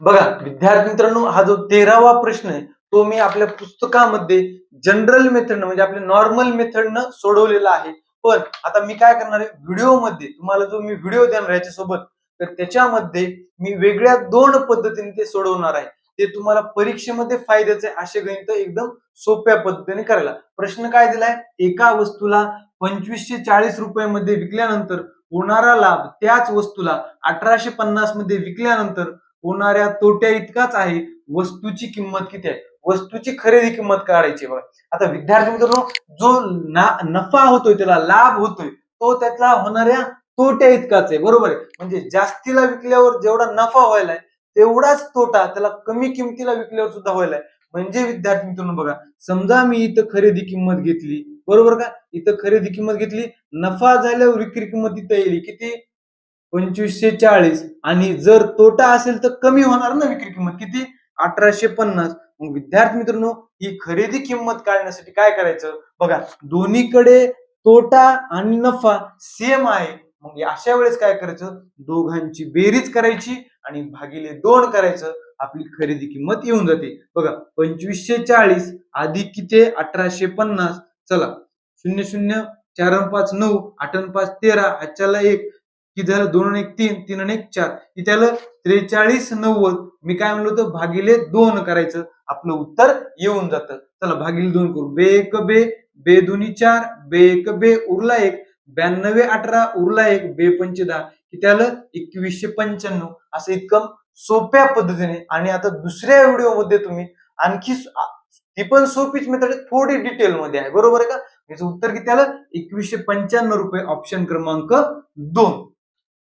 बघा विद्यार्थी मित्रांनो, हा जो 13वा प्रश्न आहे तो मी आपल्या पुस्तकामध्ये जनरल मेथडनं म्हणजे आपल्या नॉर्मल मेथडनं सोडवलेला आहे. पण आता मी काय करणार आहे, व्हिडिओमध्ये तुम्हाला जो मी व्हिडिओ देणार आहे याच्यासोबत, तर त्याच्यामध्ये मी वेगळ्या 2 पद्धतीने ते सोडवणार आहे. ते तुम्हाला परीक्षेमध्ये फायद्याचे असे गणित एकदम सोप्या पद्धतीने करायला. प्रश्न काय दिलाय, एका वस्तूला 2540 रुपयामध्ये विकल्यानंतर होणारा लाभ त्याच वस्तूला 1850 मध्ये विकल्यानंतर होणाऱ्या तोट्या इतकाच आहे. वस्तूची किंमत किती आहे, वस्तूची खरेदी किंमत काढायची बघा. आता विद्यार्थी मित्रांनो, जो नफा होतोय त्याला लाभ होतोय तो त्यातला होणाऱ्या तोट्या इतकाच आहे, बरोबर आहे. म्हणजे जास्तीला विकल्यावर जेवढा नफा व्हायलाय तेवढाच तोटा त्याला कमी किमतीला विकल्यावर सुद्धा व्हायलाय. म्हणजे विद्यार्थी मित्रांनो बघा, समजा मी इथं खरेदी किंमत घेतली, बरोबर का, इथं खरेदी किंमत घेतली, नफा झाल्यावर विक्री किंमत इथं येईल किती, 2540, आणि जर तोटा असेल तर कमी होणार ना विक्री किंमत किती, 1850. मग विद्यार्थी मित्रांनो, ही खरेदी किंमत काढण्यासाठी काय करायचं बघा, दोन्हीकडे तोटा आणि नफा सेम आहे. मग अशा वेळेस काय करायचं, दोघांची बेरीज करायची आणि भागिले 2 करायचं, आपली खरेदी किंमत येऊन जाते. बघा 2540 अधिक किती, 1850. चला 0 0 4 5 9 8 5 13, हातच्याला 1, किती झालं, 2 1 3, 3 1 4, इथे आलं 43 90. मी काय म्हणलो होतो, भागिले 2 करायचं, आपलं उत्तर येऊन जातं. चला भागिले 2 करू, बे 1 बे, बे 2 4, बे 1 बे, उरला 1, 92 18 उरला 1, बे 5 10, किती आलं 2195. असं इतकं सोप्या पद्धतीने. आणि आता दुसऱ्या व्हिडिओमध्ये तुम्ही आणखी ती पण सोपीच मेथड आहे, थोडी डिटेल मध्ये आहे, बरोबर आहे का. याचं उत्तर किती आलं, 2195 रुपये, ऑप्शन क्रमांक 2.